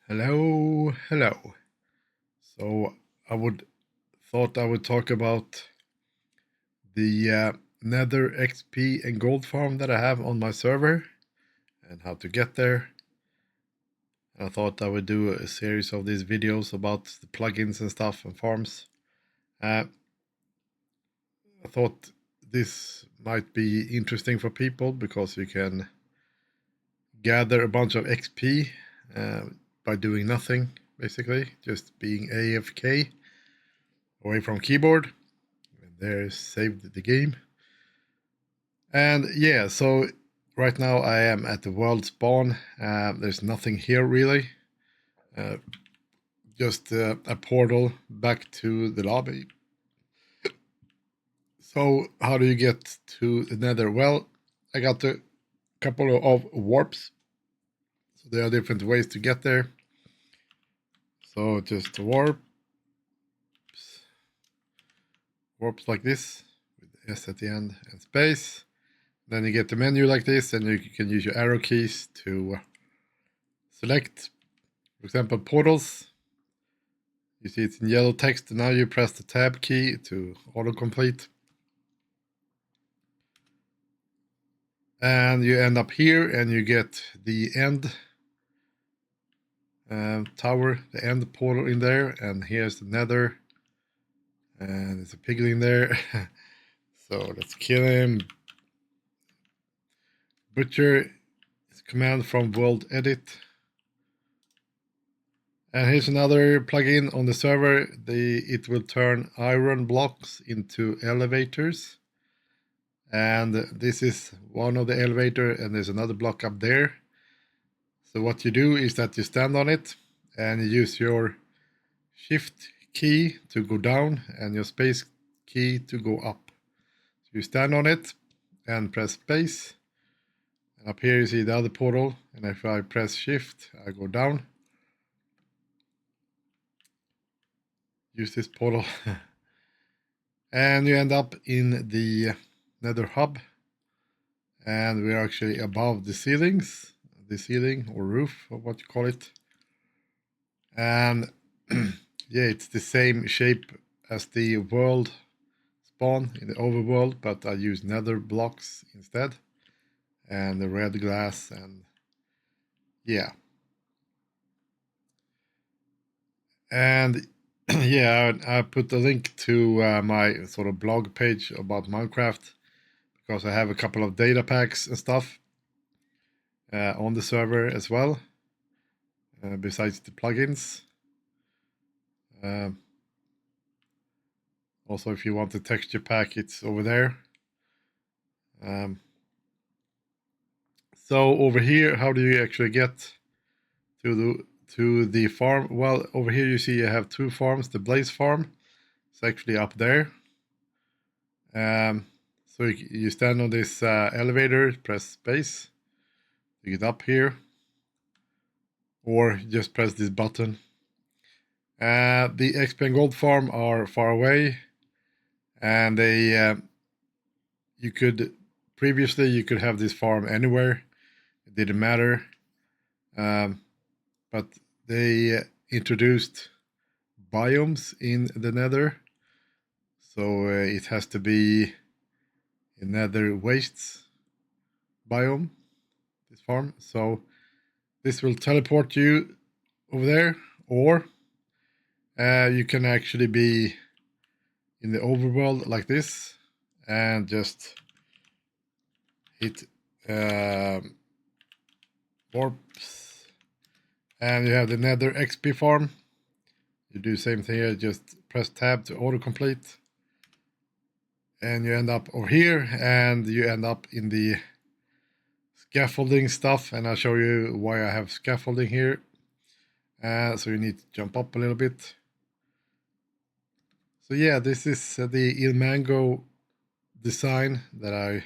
Hello. So thought I would talk about the Nether XP and gold farm that I have on my server and how to get there. I thought I would do a series of these videos about the plugins and stuff and farms. I thought this might be interesting for people because you can gather a bunch of XP uh, by doing nothing, basically, just being AFK away from keyboard. And there's saved the game. And yeah, so right now I am at the world spawn. There's nothing here really. Uh, just a portal back to the lobby. So how do you get to the nether? Well, I got a couple of warps. So there are different ways to get there. So just warps like this with S at the end and space. Then you get the menu like this, and you can use your arrow keys to select, for example, portals. You see it's in yellow text. Now you press the tab key to autocomplete. And you end up here and you get the end tower, the end portal in there. And here's the nether. And there's a piglin there. So let's kill him. Butcher is command from world edit. And here's another plugin on the server. It will turn iron blocks into elevators. And this is one of the elevator, and there's another block up there. So what you do is that you stand on it and you use your shift key to go down and your space key to go up. So you stand on it and press space. And up here you see the other portal, and if I press shift, I go down. Use this portal. And you end up in the nether hub. And we're actually above the ceilings, the ceiling or roof, or what you call it. And yeah, it's the same shape as the world spawn in the overworld, but I use nether blocks instead. And the red glass, and yeah. And yeah, I put a link to my sort of blog page about Minecraft because I have a couple of data packs and stuff on the server as well, besides the plugins. Also, if you want the texture pack, it's over there. So over here, how do you actually get to the farm? Well, over here you see I have two farms. The Blaze farm is actually up there. So you stand on this elevator, press space to get up here, or just press this button. The XP and Gold farm are far away, and you could have this farm anywhere. It didn't matter, but they introduced biomes in the Nether, so it has to be a Nether wastes biome. This farm, so this will teleport you over there, or you can actually be in the overworld like this and just hit warps, and you have the Nether XP farm. You do the same thing here, just press tab to autocomplete, and you end up over here, and you end up in the scaffolding stuff, and I'll show you why I have scaffolding here. So you need to jump up a little bit. So yeah, this is the Ilmango design that I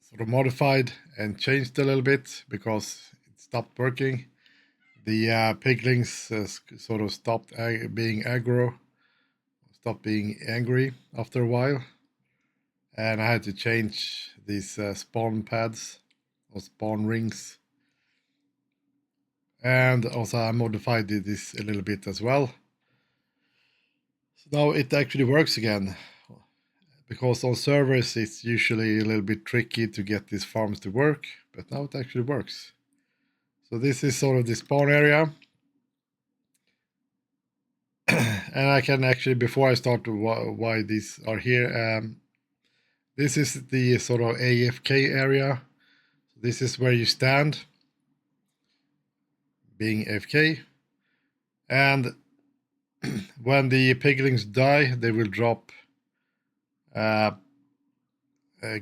sort of modified and changed a little bit because it stopped working. The piglings sort of stopped being aggro, stopped being angry after a while, and I had to change these spawn pads or spawn rings. And also I modified this a little bit as well. So now it actually works again. Because on servers it's usually a little bit tricky to get these farms to work, but now it actually works. So this is sort of the spawn area. And I can actually, before I start why these are here, this is the sort of AFK area. This is where you stand, being AFK. And when the piglings die, they will drop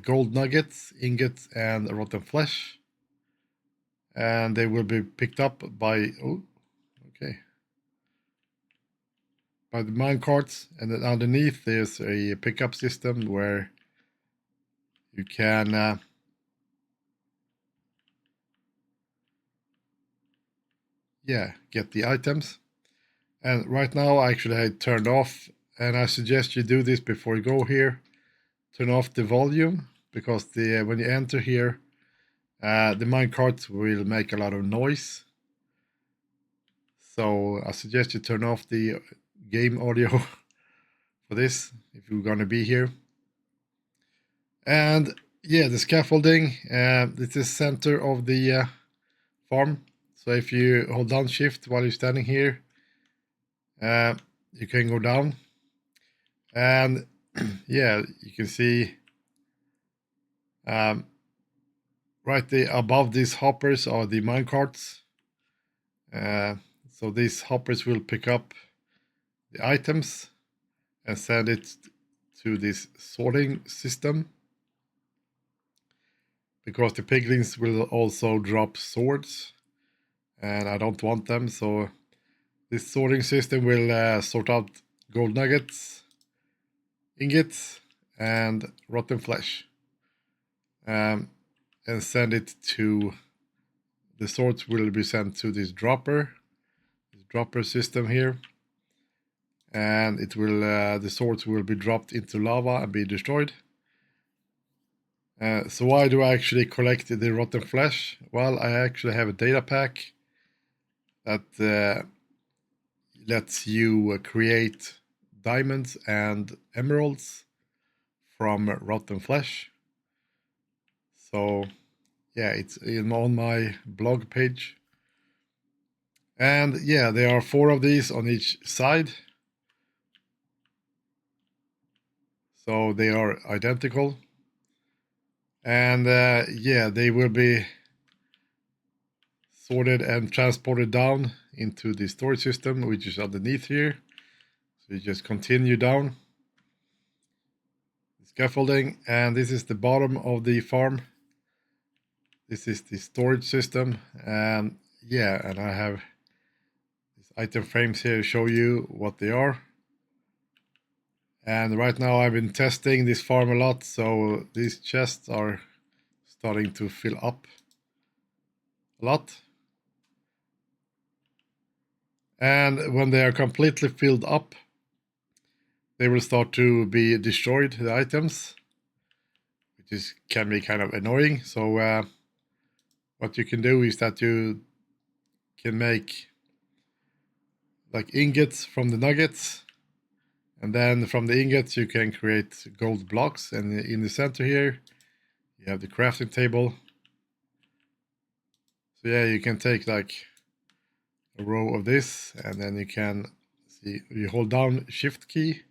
gold nuggets, ingots, and rotten flesh. And they will be picked up by, by the mine carts. And then underneath there's a pickup system where you can get the items. And right now I actually had turned off, and I suggest you do this before you go here. Turn off the volume, because when you enter here, the minecart will make a lot of noise. So I suggest you turn off the game audio for this if you're going to be here. And yeah, the scaffolding, this is center of the farm. So if you hold down shift while you're standing here, you can go down. And yeah, you can see right above these hoppers are the minecarts. So these hoppers will pick up the items and send it to this sorting system, because the piglins will also drop swords and I don't want them. So this sorting system will sort out gold nuggets, ingots, and rotten flesh, and send it to the swords will be sent to this dropper system here, and it will the swords will be dropped into lava and be destroyed. So why do I actually collect the rotten flesh? Well, I actually have a data pack that lets you create diamonds and emeralds from rotten flesh. So yeah, it's on my blog page. And yeah, there are 4 of these on each side. So they are identical. And yeah, they will be sorted and transported down into the storage system, which is underneath here. So you just continue down the scaffolding, and this is the bottom of the farm. This is the storage system, and yeah, and I have these item frames here to show you what they are. And right now I've been testing this farm a lot, so these chests are starting to fill up a lot. And when they are completely filled up, they will start to be destroyed, the items, which can be kind of annoying. So what you can do is that you can make like ingots from the nuggets, and then from the ingots you can create gold blocks. And in the center here you have the crafting table. So yeah, you can take like a row of this, and then you can see, you hold down shift key,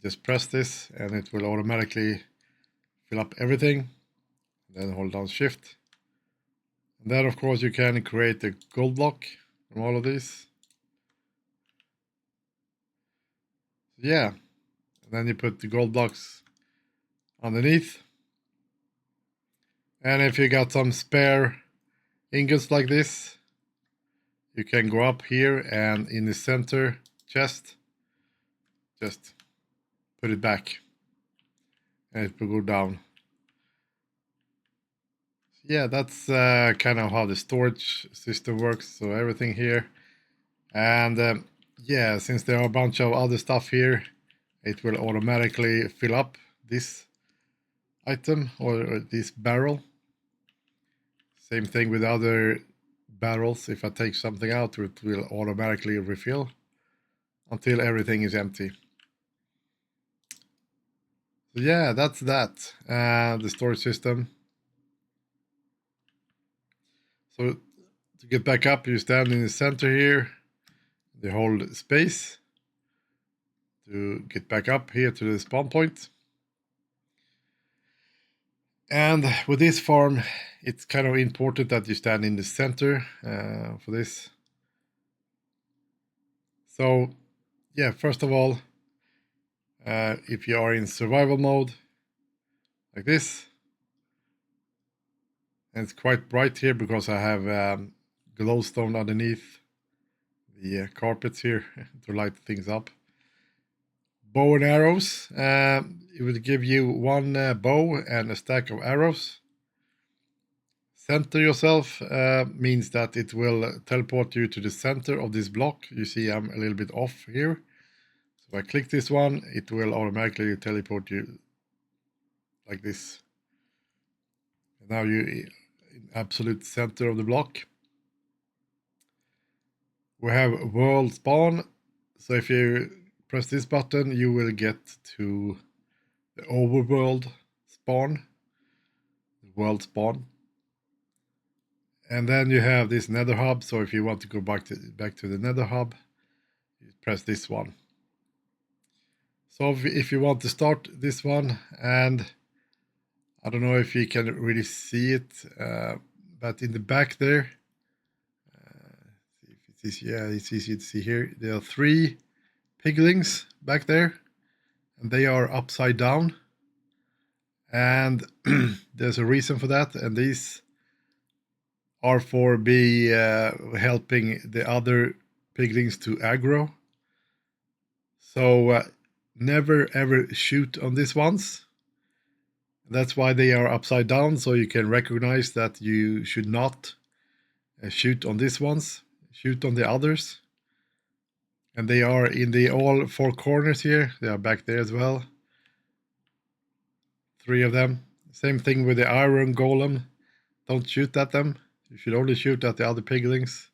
just press this, and it will automatically fill up everything. Then hold down shift, and then of course you can create a gold block from all of these. So yeah, and then you put the gold blocks underneath. And if you got some spare ingots like this, you can go up here and in the center chest, just put it back and it will go down. Yeah, that's kind of how the storage system works. So everything here. And yeah, since there are a bunch of other stuff here, it will automatically fill up this item or this barrel. Same thing with other barrels. If I take something out, it will automatically refill until everything is empty. So yeah, that's that. The storage system. So to get back up, you stand in the center here. They hold space to get back up here to the spawn point. And with this farm, it's kind of important that you stand in the center for this. So yeah, first of all, if you are in survival mode, like this, and it's quite bright here because I have glowstone underneath the carpets here to light things up. Bow and arrows, it will give you one bow and a stack of arrows. Center yourself means that it will teleport you to the center of this block. You see I'm a little bit off here. So if I click this one, it will automatically teleport you like this. And now you're in absolute center of the block. We have world spawn. So if you press this button, you will get to the overworld spawn, the world spawn. And then you have this nether hub. So if you want to go back to the nether hub, you press this one. So if you want to start this one, and I don't know if you can really see it, but in the back there, see if it's easy. Yeah, it's easy to see here. There are 3 piglings back there, and they are upside down. And there's a reason for that, and these are for helping the other piglings to aggro. So never ever shoot on these ones. That's why they are upside down, so you can recognize that you should not shoot on these ones, shoot on the others. And they are in the all 4 corners here. They are back there as well. 3 of them. Same thing with the iron golem. Don't shoot at them. You should only shoot at the other piglings.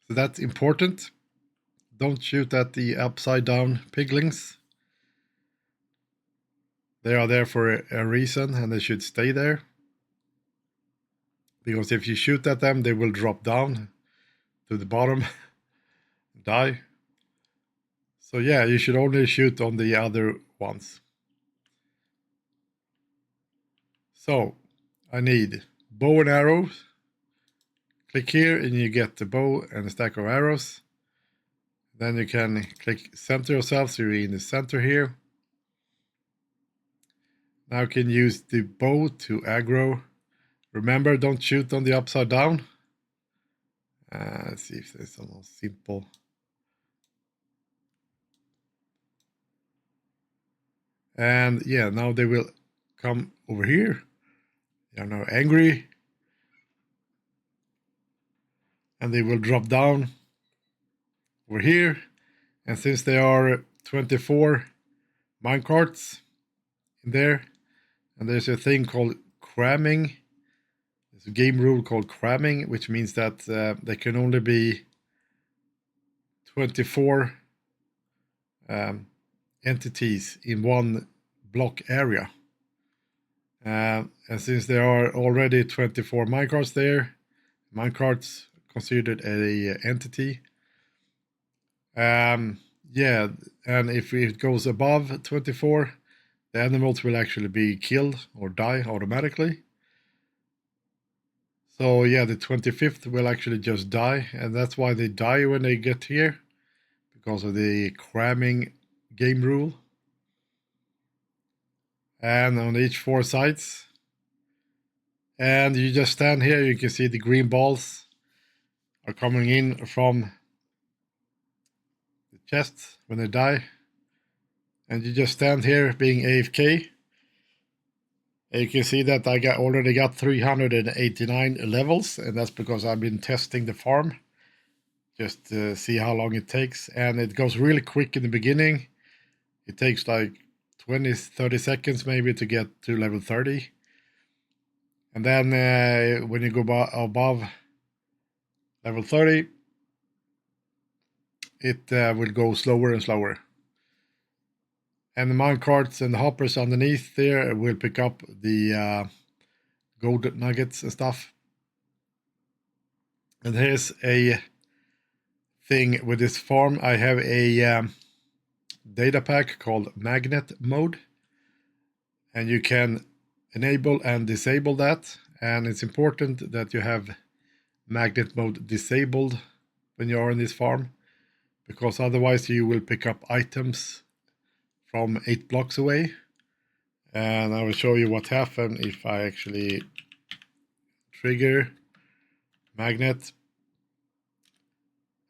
So that's important. Don't shoot at the upside down piglings. They are there for a reason, and they should stay there. Because if you shoot at them, they will drop down to the bottom, die. So yeah, you should only shoot on the other ones. So I need bow and arrows. Click here and you get the bow and a stack of arrows. Then you can click center yourself, so you're in the center here. Now you can use the bow to aggro. Remember, don't shoot on the upside down. Let's see if there's something simple. And yeah, now they will come over here. They are now angry. And they will drop down over here. And since there are 24 minecarts in there, and there's a thing called cramming. There's a game rule called cramming, which means that there can only be 24 entities in one block area. And since there are already 24 minecarts there, minecarts considered a entity. Yeah, and if it goes above 24, the animals will actually be killed or die automatically. So yeah, the 25th will actually just die, and that's why they die when they get here, because of the cramming game rule. And on each 4 sides. And you just stand here, you can see the green balls are coming in from the chests when they die. And you just stand here being AFK. And you can see that I already got 389 levels, and that's because I've been testing the farm just to see how long it takes. And it goes really quick in the beginning. It takes like 20-30 seconds maybe to get to level 30. And then when you go above level 30, it will go slower and slower. And the mine carts and the hoppers underneath there will pick up the gold nuggets and stuff. And here's a thing with this farm. I have a data pack called magnet mode, and you can enable and disable that. And it's important that you have magnet mode disabled when you are in this farm, because otherwise you will pick up items from 8 blocks away. And I will show you what happens if I actually trigger magnet.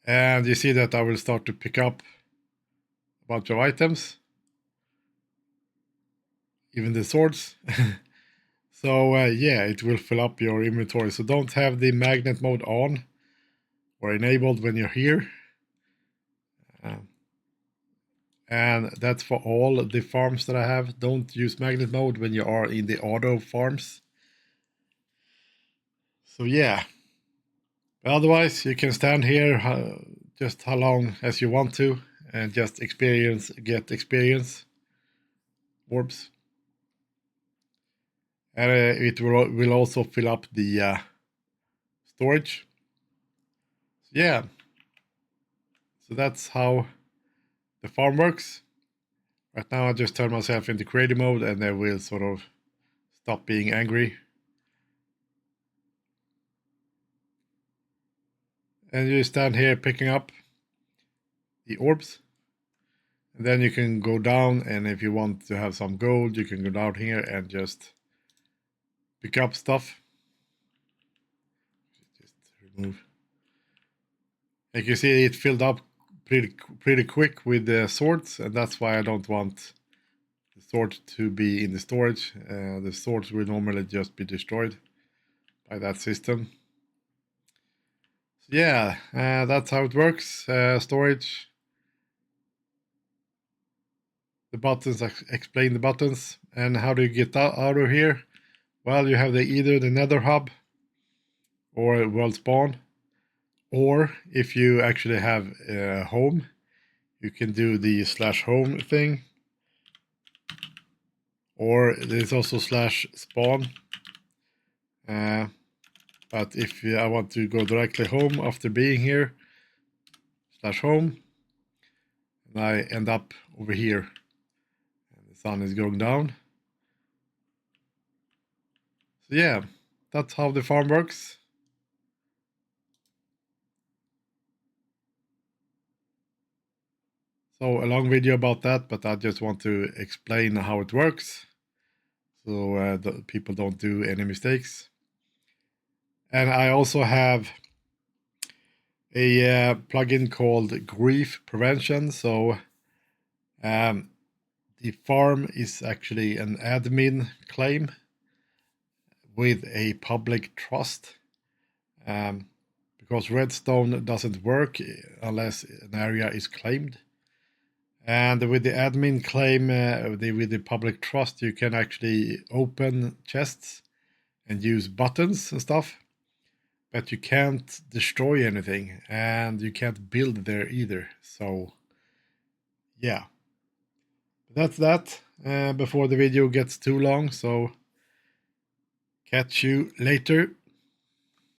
And you see that I will start to pick up a bunch of items, even the swords. So yeah, it will fill up your inventory. So don't have the magnet mode on or enabled when you're here. And that's for all the farms that I have. Don't use magnet mode when you are in the auto farms. So yeah. But otherwise, you can stand here just how long as you want to and just get experience orbs. And it will also fill up the storage. So yeah. So that's how the farm works. Right now I just turn myself into creative mode and I will sort of stop being angry. And you stand here picking up the orbs. And then you can go down, and if you want to have some gold, you can go down here and just pick up stuff. Just remove. Like you see, it filled up pretty quick with the swords, and that's why I don't want the sword to be in the storage. The swords will normally just be destroyed by that system. So yeah, that's how it works. Storage. The buttons, explain the buttons. And how do you get out of here? Well, you have either the Nether hub or world spawn. Or if you actually have home, you can do the /home thing. Or there's also /spawn. But if I want to go directly home after being here, /home, and I end up over here. And the sun is going down. So yeah, that's how the farm works. So a long video about that, but I just want to explain how it works, so people don't do any mistakes. And I also have a plugin called Grief Prevention. So the farm is actually an admin claim with a public trust, because redstone doesn't work unless an area is claimed. And with the admin claim, with the public trust, you can actually open chests and use buttons and stuff, but you can't destroy anything and you can't build there either. So yeah, that's that. Before the video gets too long, so catch you later.